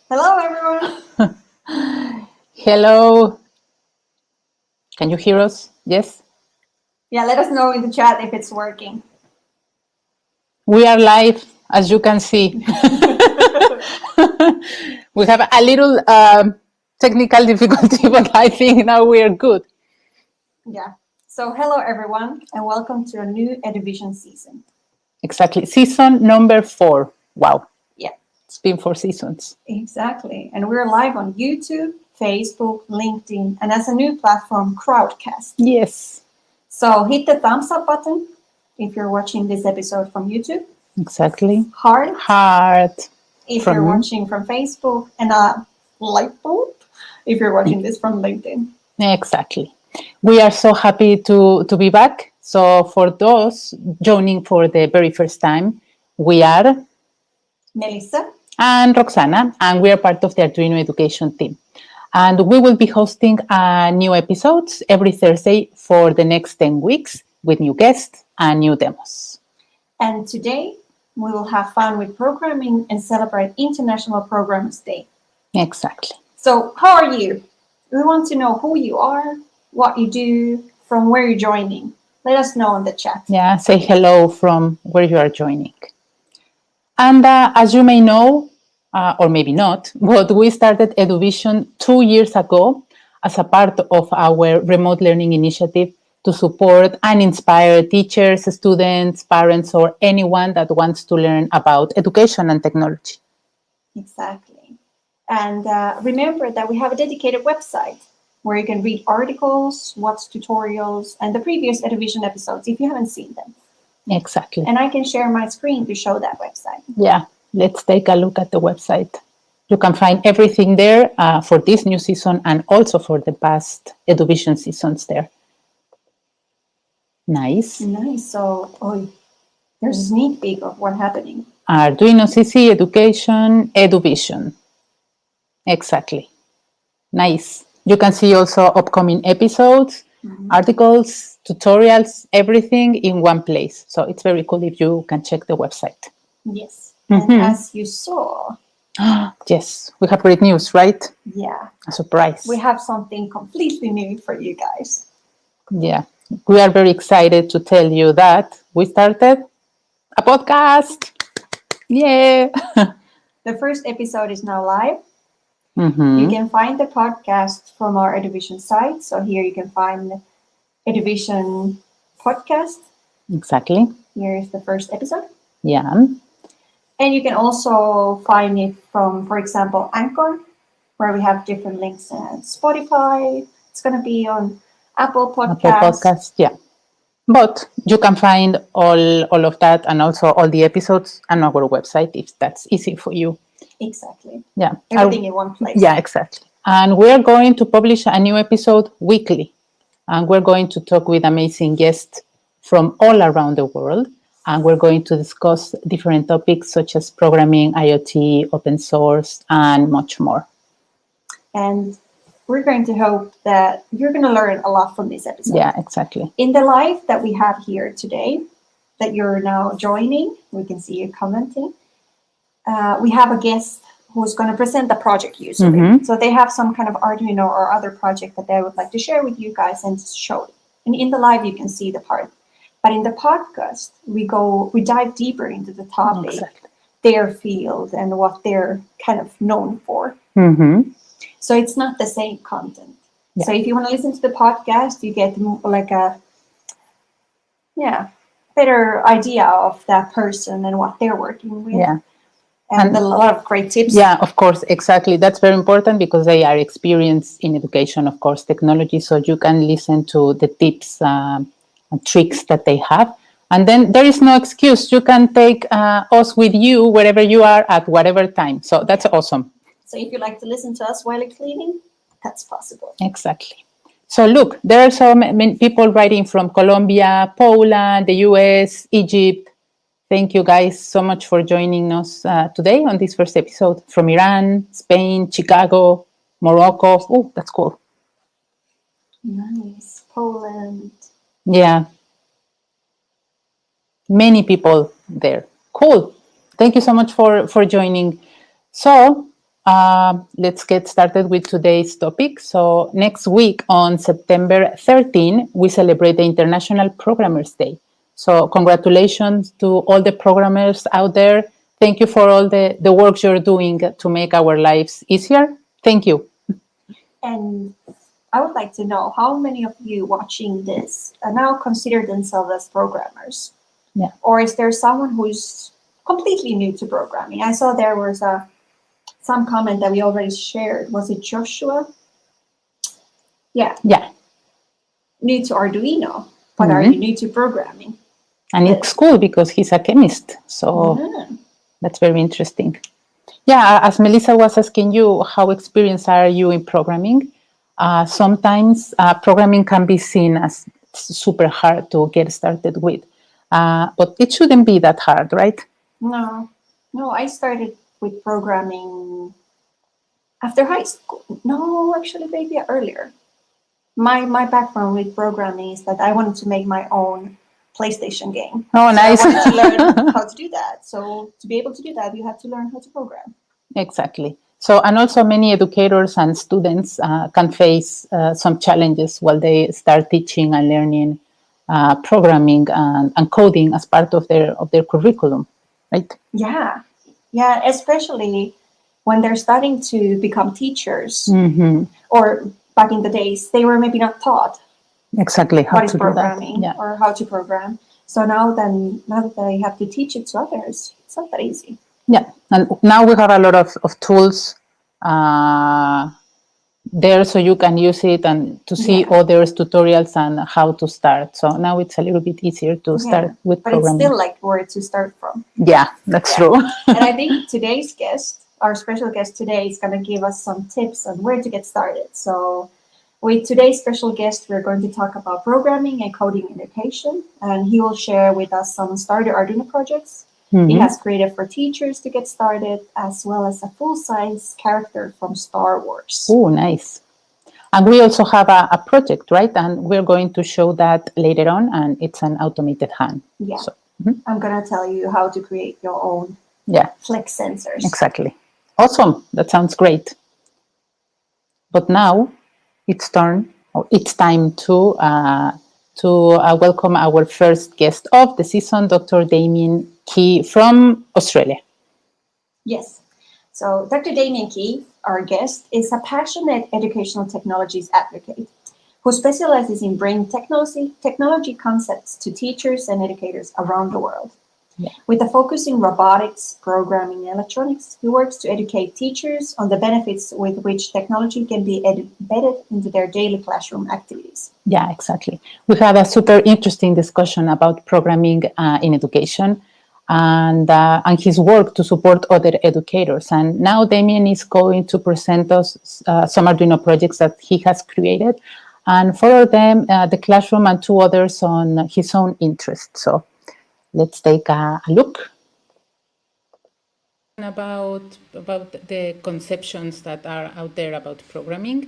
Hello, everyone. Hello. Can you hear us? Yes? Yeah, let us know in the chat if it's working. We are live, as you can see. We have a little technical difficulty, but I think now we are good. Yeah. So hello, everyone, and welcome to a new EDUvision season. Exactly. Season number 4. Wow. Yeah. It's been 4 seasons. Exactly. And we're live on YouTube, Facebook, LinkedIn, and as a new platform, Crowdcast. Yes. So hit the thumbs up button if you're watching this episode from YouTube. Exactly. Heart if you're watching from Facebook, and a light bulb if you're watching this from LinkedIn. Exactly. We are so happy to be back. So for those joining for the very first time, we are Melissa and Roxana, and we are part of the Arduino education team. And we will be hosting new episodes every Thursday for the next 10 weeks with new guests and new demos. And today we will have fun with programming and celebrate International Programmers Day. Exactly. So how are you? We want to know who you are, what you do, from where you're joining. Let us know in the chat. Yeah, say hello from where you are joining. And as you may know, or maybe not, but we started EDUvision 2 years ago as a part of our remote learning initiative to support and inspire teachers, students, parents, or anyone that wants to learn about education and technology. Exactly. And remember that we have a dedicated website where you can read articles, watch tutorials, and the previous EDUvision episodes if you haven't seen them. Exactly. And I can share my screen to show that website. Yeah, let's take a look at the website. You can find everything there for this new season and also for the past EDUvision seasons there. Nice. Nice. So, there's a sneak peek of what's happening. Arduino CC Education EDUvision. Exactly. Nice. You can see also upcoming episodes, articles, tutorials, everything in one place. So it's very cool if you can check the website. Yes. And as you saw, yes, we have great news, right? Yeah. A surprise. We have something completely new for you guys. Yeah. We are very excited to tell you that we started a podcast. Yeah. The first episode is now live. You can find the podcast from our EDUvision site. So here you can find EDUvision podcast. Exactly. Here is the first episode. Yeah. And you can also find it from, for example, Anchor, where we have different links and Spotify. It's going to be on Apple Podcasts. Yeah. But you can find all of that and also all the episodes on our website if that's easy for you. Exactly. Yeah. Everything in one place. Yeah, exactly. And we're going to publish a new episode weekly. And we're going to talk with amazing guests from all around the world. And we're going to discuss different topics such as programming, IoT, open source, and much more. And we're going to hope that you're going to learn a lot from this episode. Yeah, exactly. In the live that we have here today, that you're now joining, we can see you commenting. We have a guest who's going to present the project usually. So they have some kind of Arduino or other project that they would like to share with you guys and show it. And in the live, you can see the part. But in the podcast, we dive deeper into the topic, their field, and what they're kind of known for. So it's not the same content. Yeah. So if you want to listen to the podcast, you get like a better idea of that person and what they're working with. Yeah. And a lot of great tips. Yeah, of course, exactly. That's very important because they are experienced in education, of course, technology. So you can listen to the tips and tricks that they have. And then there is no excuse. You can take us with you wherever you are at whatever time. So that's awesome. So if you like to listen to us while you're cleaning, that's possible. Exactly. So look, there are so many people writing from Colombia, Poland, the US, Egypt. Thank you guys so much for joining us today on this first episode from Iran, Spain, Chicago, Morocco. Oh, that's cool. Nice. Poland. Yeah. Many people there. Cool. Thank you so much for joining. So let's get started with today's topic. So next week on September 13, we celebrate the International Programmers Day. So congratulations to all the programmers out there. Thank you for all the work you're doing to make our lives easier. Thank you. And I would like to know how many of you watching this now consider themselves as programmers? Yeah. Or is there someone who's completely new to programming? I saw there was some comment that we already shared. Was it Joshua? Yeah. Yeah. New to Arduino, but are you new to programming? And it's cool because he's a chemist. So that's very interesting. Yeah, as Melissa was asking you, how experienced are you in programming? Sometimes programming can be seen as super hard to get started with, but it shouldn't be that hard, right? No, I started with programming after high school. No, actually, maybe earlier. My background with programming is that I wanted to make my own PlayStation game. Oh, nice. I wanted to learn how to do that. So to be able to do that, you have to learn how to program. Exactly. So, and also many educators and students can face some challenges while they start teaching and learning programming and coding as part of their curriculum, right? Yeah, especially when they're starting to become teachers, or back in the days, they were maybe not taught exactly how what is to programming do that. or how to program. So now that they have to teach it to others, it's not that easy. Yeah, and now we have a lot of tools there, so you can use it and to see others tutorials and how to start. So now it's a little bit easier to start with programming. But it's still like where to start from. Yeah, that's true. And I think today's guest, our special guest today, is going to give us some tips on where to get started. So with today's special guest, we're going to talk about programming and coding education, and he will share with us some starter Arduino projects he has created for teachers to get started, as well as a full-size character from Star Wars. Oh, nice. And we also have a project, right? And we're going to show that later on, and it's an automated hand. Yeah. So, I'm going to tell you how to create your own flex sensors. Exactly. Awesome. That sounds great. But now it's time to welcome our first guest of the season, Dr. Damien Key from Australia. Yes. So Dr. Damian Key, our guest, is a passionate educational technologies advocate who specializes in bringing technology concepts to teachers and educators around the world. Yeah. With a focus in robotics, programming, and electronics, he works to educate teachers on the benefits with which technology can be embedded into their daily classroom activities. Yeah, exactly. We had a super interesting discussion about programming in education and his work to support other educators. And now Damien is going to present us some Arduino projects that he has created, and follow them, the classroom, and 2 others on his own interest. So let's take a look. About the conceptions that are out there about programming.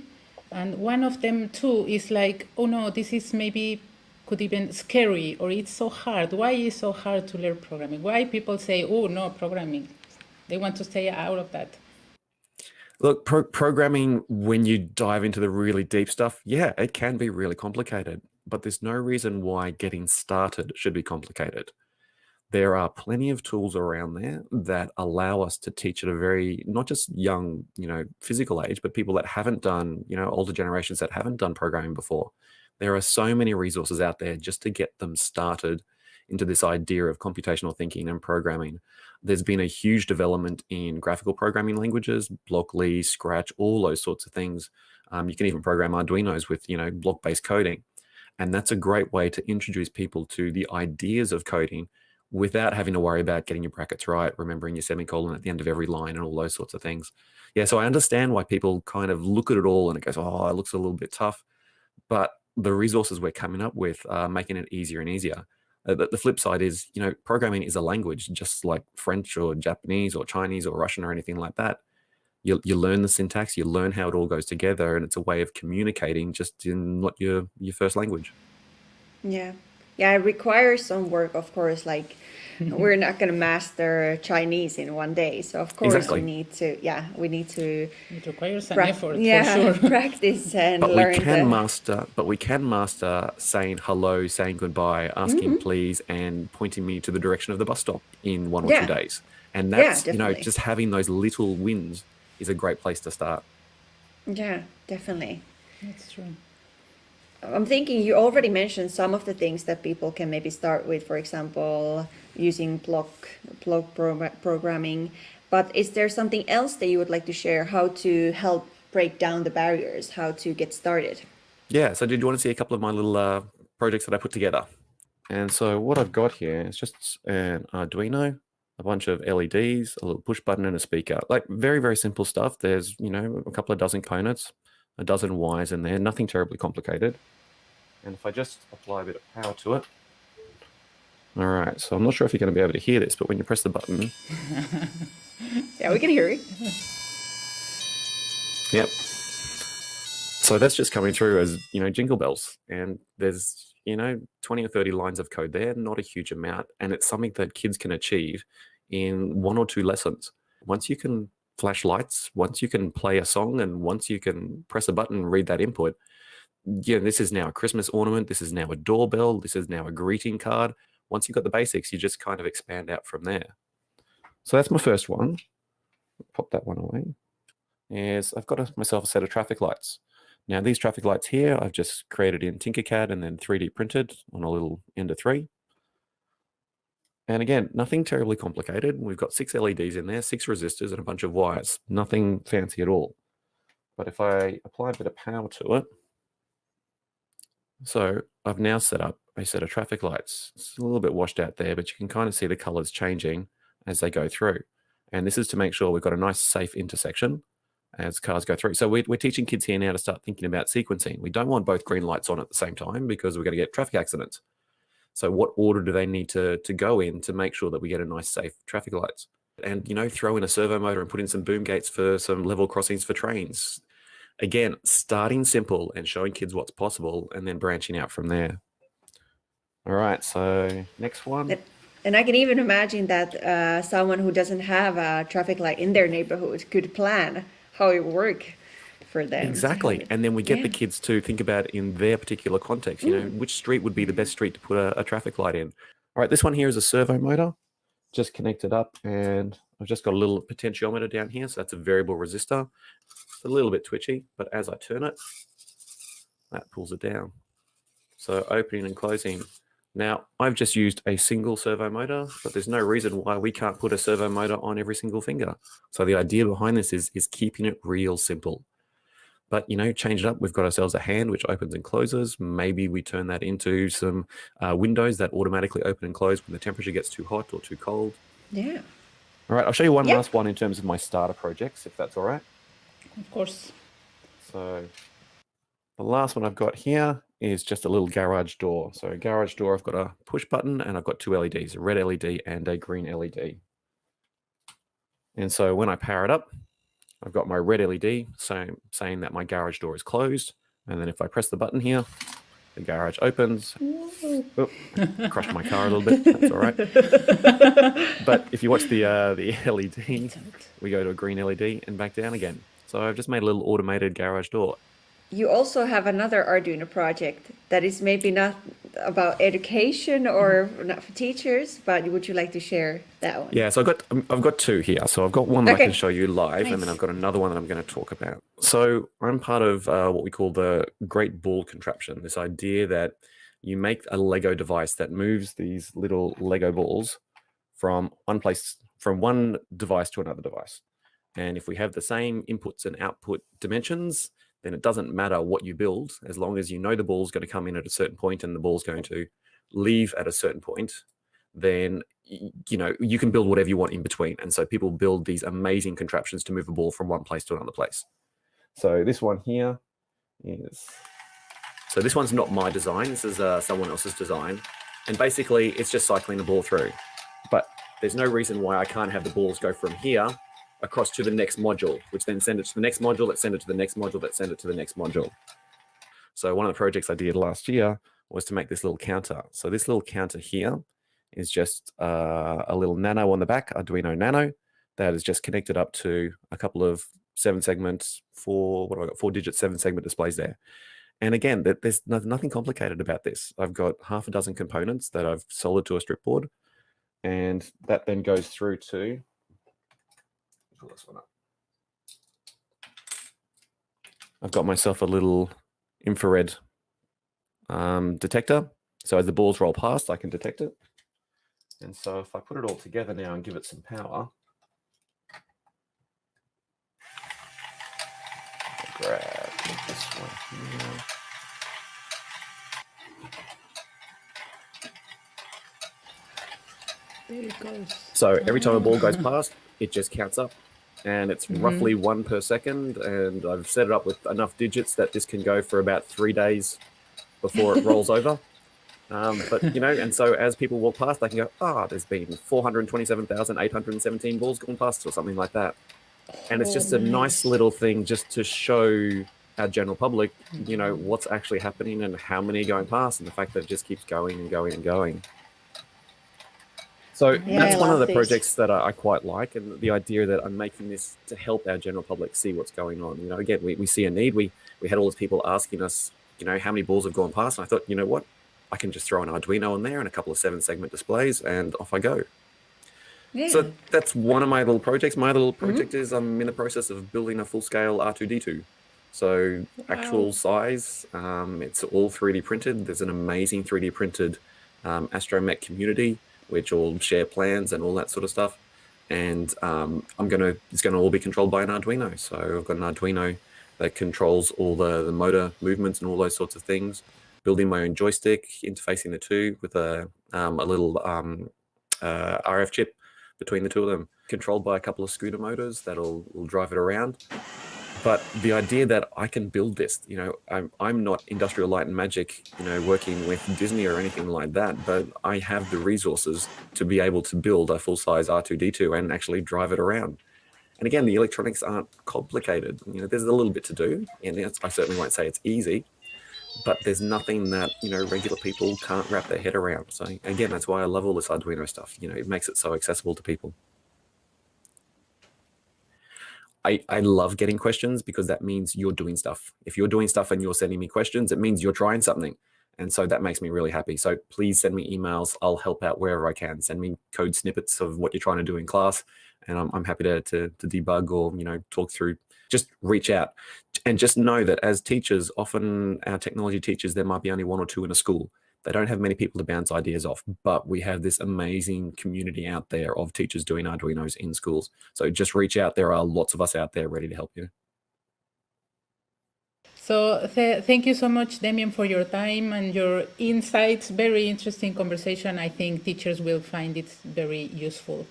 And one of them too is like, oh no, this is maybe could even scary, or it's so hard. Why is it so hard to learn programming? Why people say, oh no, programming? They want to stay out of that. Look, programming, when you dive into the really deep stuff, yeah, it can be really complicated, but there's no reason why getting started should be complicated. There are plenty of tools around there that allow us to teach at a very, not just young, physical age, but people that haven't done, older generations that haven't done programming before. There are so many resources out there just to get them started into this idea of computational thinking and programming. There's been a huge development in graphical programming languages, Blockly, Scratch, all those sorts of things. You can even program Arduinos with, block-based coding. And that's a great way to introduce people to the ideas of coding without having to worry about getting your brackets right, remembering your semicolon at the end of every line and all those sorts of things. Yeah, so I understand why people kind of look at it all and it goes, oh, it looks a little bit tough. But the resources we're coming up with are making it easier and easier. The flip side is, programming is a language, just like French or Japanese or Chinese or Russian or anything like that. You learn the syntax, you learn how it all goes together, and it's a way of communicating just in not your first language. Yeah, it requires some work, of course, like we're not going to master Chinese in one day. So of course Exactly. we need to It requires an effort, for yeah, sure. practice and But learn. we can master saying hello, saying goodbye, asking please, and pointing me to the direction of the bus stop in 1 or 2 days. And that's, definitely. just having those little wins is a great place to start. Yeah, definitely. That's true. I'm thinking you already mentioned some of the things that people can maybe start with, for example, using block programming. But is there something else that you would like to share, how to help break down the barriers, how to get started? Yeah, so did you want to see a couple of my little projects that I put together? And so what I've got here is just an Arduino, a bunch of LEDs, a little push button and a speaker. Like very, very simple stuff. There's, a couple of dozen components, a dozen wires in there, nothing terribly complicated. And if I just apply a bit of power to it. All right, so I'm not sure if you're going to be able to hear this, but when you press the button. Yeah, we can hear it. Yep. So that's just coming through as, jingle bells. And there's, 20 or 30 lines of code there, not a huge amount. And it's something that kids can achieve in 1 or 2 lessons. Once you can flash lights, once you can play a song, and once you can press a button and read that input, this is now a Christmas ornament. This is now a doorbell. This is now a greeting card. Once you've got the basics, you just kind of expand out from there. So that's my first one. Pop that one away. I've got myself a set of traffic lights. Now these traffic lights here, I've just created in Tinkercad and then 3D printed on a little Ender 3. And again, nothing terribly complicated. We've got 6 LEDs in there, 6 resistors and a bunch of wires. Nothing fancy at all. But if I apply a bit of power to it, so I've now set up a set of traffic lights. It's a little bit washed out there, but you can kind of see the colors changing as they go through. And this is to make sure we've got a nice safe intersection as cars go through. So we're teaching kids here now to start thinking about sequencing. We don't want both green lights on at the same time because we're going to get traffic accidents. So what order do they need to go in to make sure that we get a nice safe traffic lights? And, throw in a servo motor and put in some boom gates for some level crossings for trains. Again, starting simple and showing kids what's possible and then branching out from there. All right, so next one. And I can even imagine that someone who doesn't have a traffic light in their neighborhood could plan how it would work for them. Exactly. And then we get the kids to think about in their particular context, which street would be the best street to put a traffic light in. All right, this one here is a servo motor. Just connected up, and I've just got a little potentiometer down here. So that's a variable resistor. It's a little bit twitchy, but as I turn it, that pulls it down. So opening and closing. Now, I've just used a single servo motor, but there's no reason why we can't put a servo motor on every single finger. So the idea behind this is keeping it real simple. But, change it up. We've got ourselves a hand which opens and closes. Maybe we turn that into some windows that automatically open and close when the temperature gets too hot or too cold. Yeah. All right, I'll show you one last one in terms of my starter projects, if that's all right. Of course. So the last one I've got here is just a little garage door. So a garage door, I've got a push button and I've got 2 LEDs, a red LED and a green LED. And so when I power it up, I've got my red LED saying that my garage door is closed. And then if I press the button here, the garage opens. Oh, crushed my car a little bit. That's all right. But if you watch the LED, we go to a green LED and back down again. So I've just made a little automated garage door. You also have another Arduino project that is maybe not about education or not for teachers, but would you like to share that one? Yeah, so I've got 2 here. So I've got one that I can show you live, Nice. and then I've got another one that I'm going to talk about. So I'm part of what we call the Great Ball Contraption, this idea that you make a Lego device that moves these little Lego balls from one device to another device. And if we have the same inputs and output dimensions, then it doesn't matter what you build, as long as you know the ball's going to come in at a certain point and the ball's going to leave at a certain point, then you can build whatever you want in between. And so people build these amazing contraptions to move a ball from one place to another place. So this one here this one's not my design. This is someone else's design. And basically it's just cycling the ball through. But there's no reason why I can't have the balls go from here across to the next module, which then send it to the next module, that send it to the next module, that send it to the next module. So one of the projects I did last year was to make this little counter. So this little counter here is just a little Nano on the back, Arduino Nano, that is just connected up to a couple of 7-segment, 4-digit 7-segment displays there. And again, there's nothing complicated about this. I've got half a dozen components that I've soldered to a strip board, and that then goes through to, pull this one up. I've got myself a little infrared detector. So as the balls roll past, I can detect it. And so if I put it all together now and give it some power, I'll grab this one here. There it goes. So every time a ball goes past, it just counts up, and it's roughly 1 per second. And I've set it up with enough digits that this can go for about 3 days before it rolls over. But, you know, and so as people walk past, they can go, there's been 427,817 balls gone past, or something like that. And it's just a nice little thing just to show our general public, you know, what's actually happening and how many are going past, and the fact that it just keeps going and going and going. So that's one of the projects that I quite like, and the idea that I'm making this to help our general public see what's going on. You know, again, we see a need. We had all these people asking us, you know, how many balls have gone past, and I thought, you know what, I can just throw an Arduino on there and a couple of 7-segment displays, and off I go. Yeah. So that's one of my little projects. My little project is I'm in the process of building a full-scale R2D2. So actual size, it's all 3D printed. There's an amazing 3D printed astromech community, which all share plans and all that sort of stuff. And it's gonna all be controlled by an Arduino. So I've got an Arduino that controls all the motor movements and all those sorts of things. Building my own joystick, interfacing the two with a little RF chip between the two of them, controlled by a couple of scooter motors that'll drive it around. But the idea that I can build this, you know, I'm not Industrial Light and Magic, you know, working with Disney or anything like that, but I have the resources to be able to build a full-size R2D2 and actually drive it around. And again, the electronics aren't complicated. You know, there's a little bit to do, and I certainly won't say it's easy, but there's nothing that, you know, regular people can't wrap their head around. So again, that's why I love all this Arduino stuff. You know, it makes it so accessible to people. I love getting questions, because that means you're doing stuff. If you're doing stuff and you're sending me questions, it means you're trying something. And so that makes me really happy. So please send me emails. I'll help out wherever I can. Send me code snippets of what you're trying to do in class, and I'm happy to debug or, you know, talk through. Just reach out, and just know that as teachers, often our technology teachers, there might be only 1 or 2 in a school. They don't have many people to bounce ideas off, but we have this amazing community out there of teachers doing Arduinos in schools. So just reach out. There are lots of us out there ready to help you. So thank you so much, Damien, for your time and your insights. Very interesting conversation. I think teachers will find it very useful.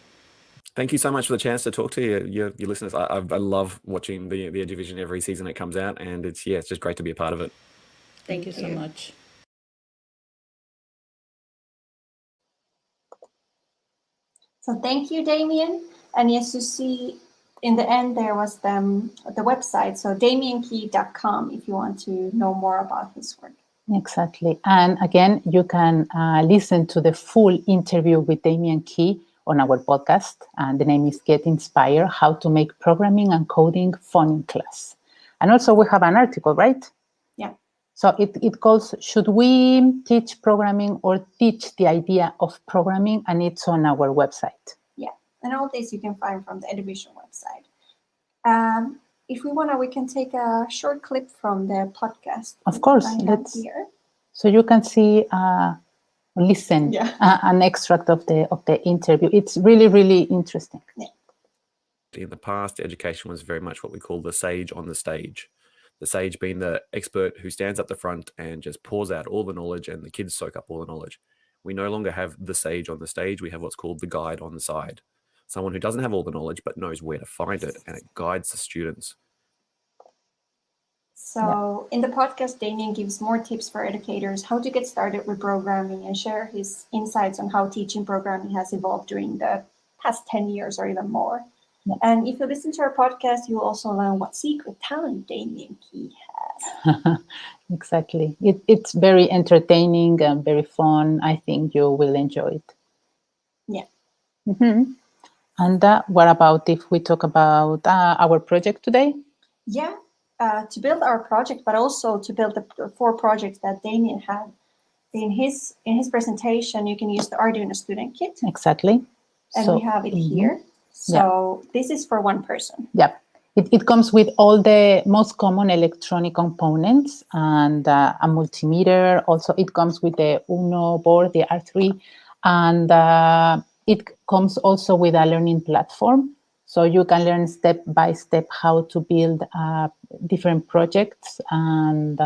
Thank you so much for the chance to talk to your listeners. I love watching the EDUvision every season it comes out, and it's just great to be a part of it. Thank you so much. So thank you, Damien. And yes, you see in the end there was the website, so damiankey.com, if you want to know more about his work. Exactly. And again, you can listen to the full interview with Damian Key on our podcast. And the name is Get Inspired, How to Make Programming and Coding Fun in Class. And also we have an article, right? Yeah. So it calls, Should We Teach Programming or Teach the Idea of Programming? And it's on our website. Yeah, and all this you can find from the EDUvision website. If we want to, we can take a short clip from the podcast. Of course. Here. So you can see, listen, an extract of the interview. It's really, really interesting. Yeah. In the past, education was very much what we call the sage on the stage. The sage being the expert who stands up the front and just pours out all the knowledge, and the kids soak up all the knowledge. We no longer have the sage on the stage. We have what's called the guide on the side. Someone who doesn't have all the knowledge but knows where to find it, and it guides the students. So in the podcast, Damien gives more tips for educators how to get started with programming and share his insights on how teaching programming has evolved during the past 10 years or even more. Yeah. And if you listen to our podcast, you will also learn what secret talent Damian Key has. Exactly. It's very entertaining and very fun. I think you will enjoy it. Mhm. And what about if we talk about our project today? Yeah, to build our project, but also to build the 4 projects that Damien had in his presentation. You can use the Arduino Student Kit, Exactly. and So, we have it mhm. here. So this is for one person. Yeah. It comes with all the most common electronic components and a multimeter. Also, it comes with the Uno board, the R3, and it comes also with a learning platform. So you can learn step by step how to build different projects, and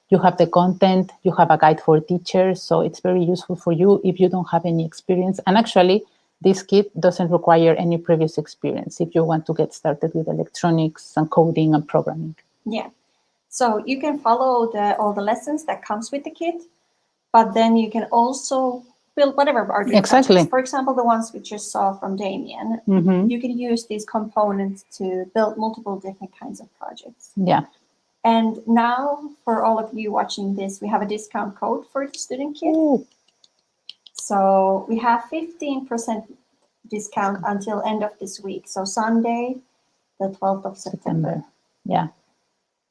you have the content, you have a guide for teachers. So it's very useful for you if you don't have any experience. And actually, this kit doesn't require any previous experience if you want to get started with electronics and coding and programming. Yeah. So you can follow all the lessons that comes with the kit, but then you can also build whatever Arduino Exactly. projects. For example, the ones we just saw from Damien. Mhm. You can use these components to build multiple different kinds of projects. Yeah. And now, for all of you watching this, we have a discount code for the student kit. Ooh. So we have 15% discount until end of this week. So Sunday, the 12th of September. Yeah.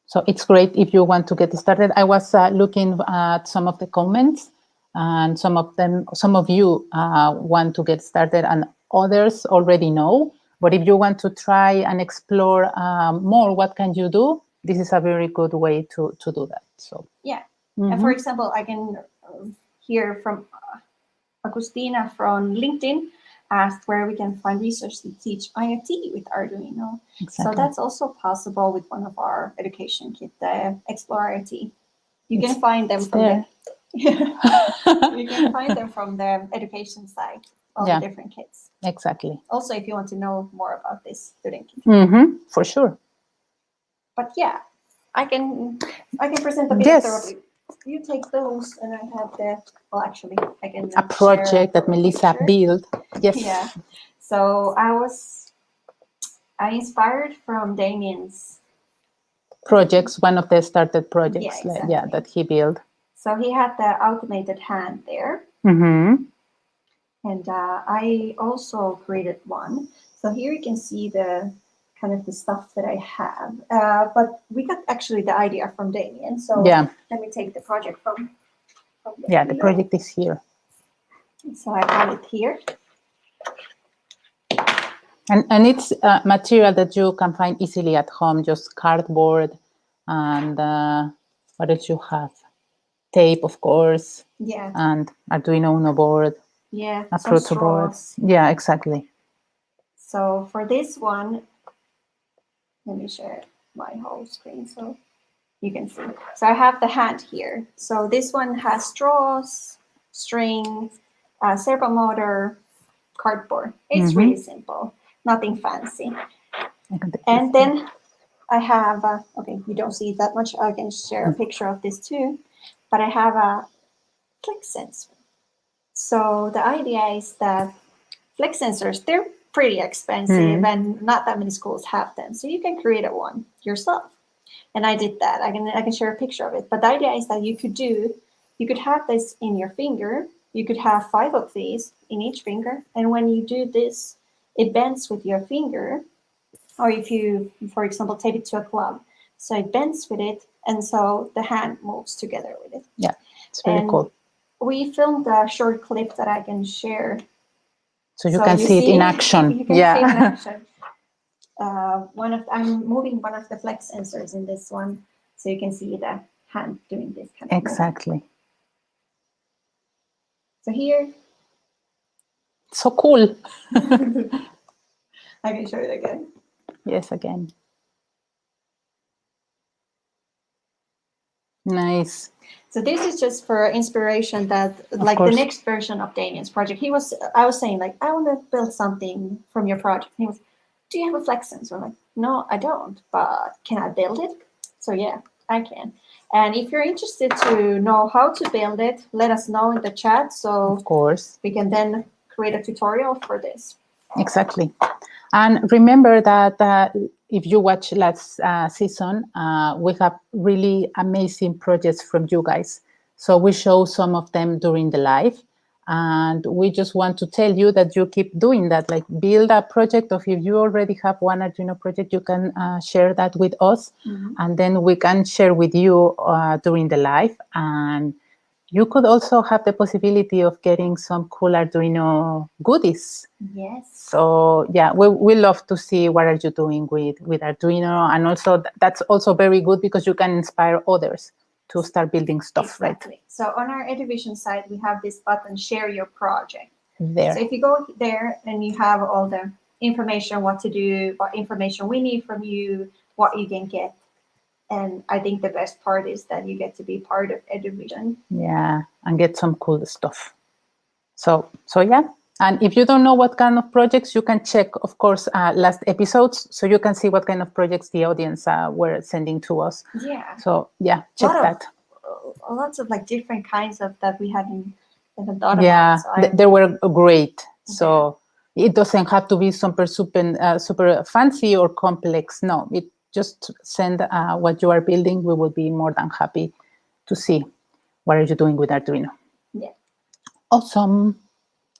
So it's great if you want to get started. I was looking at some of the comments, and some of you want to get started, and others already know. But if you want to try and explore more, what can you do? This is a very good way to do that. So yeah. And for example, I can hear from Agustina from LinkedIn asked where we can find resources to teach IoT with Arduino. Exactly. So that's also possible with one of our education kit, the Explore IoT. You can find them from there. You can find them from the education site, all the different kits. Exactly. Also, if you want to know more about this student kit. For sure. But yeah, I can present a bit Yes. of the. You take those, and I have well, actually, I can A project that Melissa built. Yes. Yeah. So I inspired from Damien's projects, one of the started projects, Yeah, exactly. that he built. So he had the automated hand there, Mm-hmm. and I also created one. So here you can see the kind of the stuff that I have. But we got actually the idea from Damien. So let me take the project from the project is here. So I have it here. And it's material that you can find easily at home, just cardboard, and what did you have? Tape, of course. Yeah. And Arduino Uno board. Yeah. A proto board. Yeah, exactly. So for this one, let me share my whole screen so you can see. So I have the hand here. So this one has straws, string, servo motor, cardboard. It's really simple, nothing fancy. And then I have, okay, you don't see that much. I can share a picture of this too, but I have a flex sensor. So the idea is that flex sensors, they're pretty expensive and not that many schools have them. So you can create one yourself. And I did that. I can share a picture of it. But the idea is that you could have this in your finger. You could have 5 of these in each finger. And when you do this, it bends with your finger. Or if you, for example, tape it to a glove. So it bends with it. And so the hand moves together with it. Yeah, it's very cool. We filmed a short clip that I can share. So you can see it in action. You can see it in action. I'm moving one of the flex sensors in this one, so you can see the hand doing this kind of exactly movement. So here, so cool. I can show it again. Yes, again. Nice. So this is just for inspiration that, like the next version of Damien's project, I was saying like, I want to build something from your project. He was, do you have a flex sensor? I'm like, no, I don't, but can I build it? So yeah, I can. And if you're interested to know how to build it, let us know in the chat. So of course, we can then create a tutorial for this. Exactly. And remember that if you watch last season, we have really amazing projects from you guys. So we show some of them during the live. And we just want to tell you that you keep doing that, like build a project, or if you already have one Arduino project, you can share that with us, and then we can share with you during the live. And you could also have the possibility of getting some cool Arduino goodies. Yes. So yeah, we love to see what are you doing with Arduino, and also that's also very good because you can inspire others to start building stuff, exactly. right? So on our EDUvision site, we have this button, share your project. There. So if you go there and you have all the information, what to do, what information we need from you, what you can get. And I think the best part is that you get to be part of EDUvision. Yeah, and get some cool stuff. So yeah. And if you don't know what kind of projects, you can check, of course, last episodes, so you can see what kind of projects the audience were sending to us. Yeah. So yeah, check that. Lots of like different kinds of that we hadn't thought Yeah, about. So they were great. So it doesn't have to be super fancy or complex. No, it just send what you are building. We will be more than happy to see what are you doing with Arduino. Yeah. Awesome.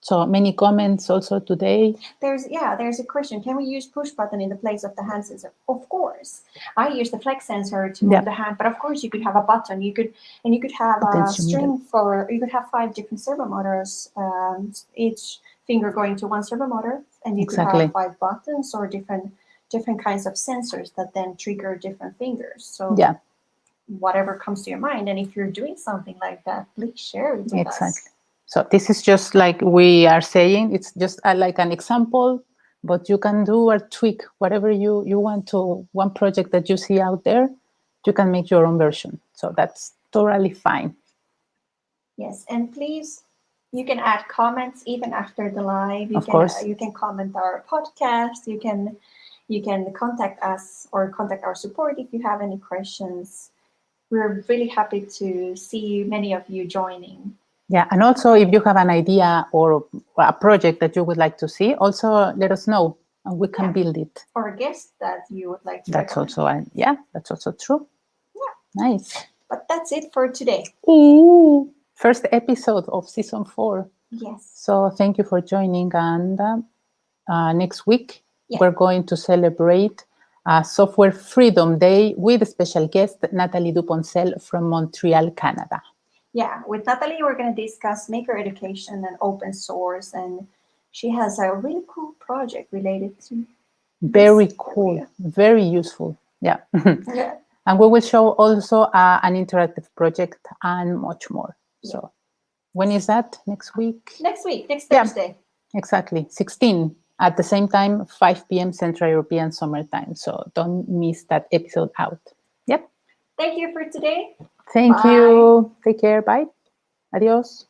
So many comments also today. There's a question. Can we use push button in the place of the hand sensor? Of course. I use the flex sensor to move the hand, but of course you could have a button. You could have a string you could have 5 different servo motors, each finger going to one servo motor, and you could have 5 buttons or different kinds of sensors that then trigger different fingers. So whatever comes to your mind, and if you're doing something like that, please share it with us. So this is just like we are saying, it's just like an example, but you can do or tweak whatever you want to, one project that you see out there, you can make your own version. So that's totally fine. Yes, and please, you can add comments even after the live. You can comment our podcast. You can contact us or contact our support if you have any questions. We're really happy to see many of you joining. Yeah, and also if you have an idea or a project that you would like to see, also let us know and we can build it. Or a guest that you would like to That's recommend. That's also true. Yeah. Nice. But that's it for today. Ooh, first episode of season 4. Yes. So thank you for joining, and next week we're going to celebrate Software Freedom Day with a special guest, Nathalie Duponcel from Montreal, Canada. Yeah, with Nathalie, we're going to discuss maker education and open source, and she has a really cool project related to very cool area. Very useful. Yeah. And we will show also an interactive project and much more. So when is that? Next week? Next Thursday. Exactly, 16 at the same time, 5 p.m. Central European Summer Time. So don't miss that episode out. Yep. Thank you for today. Thank you. Take care. Bye. Adios.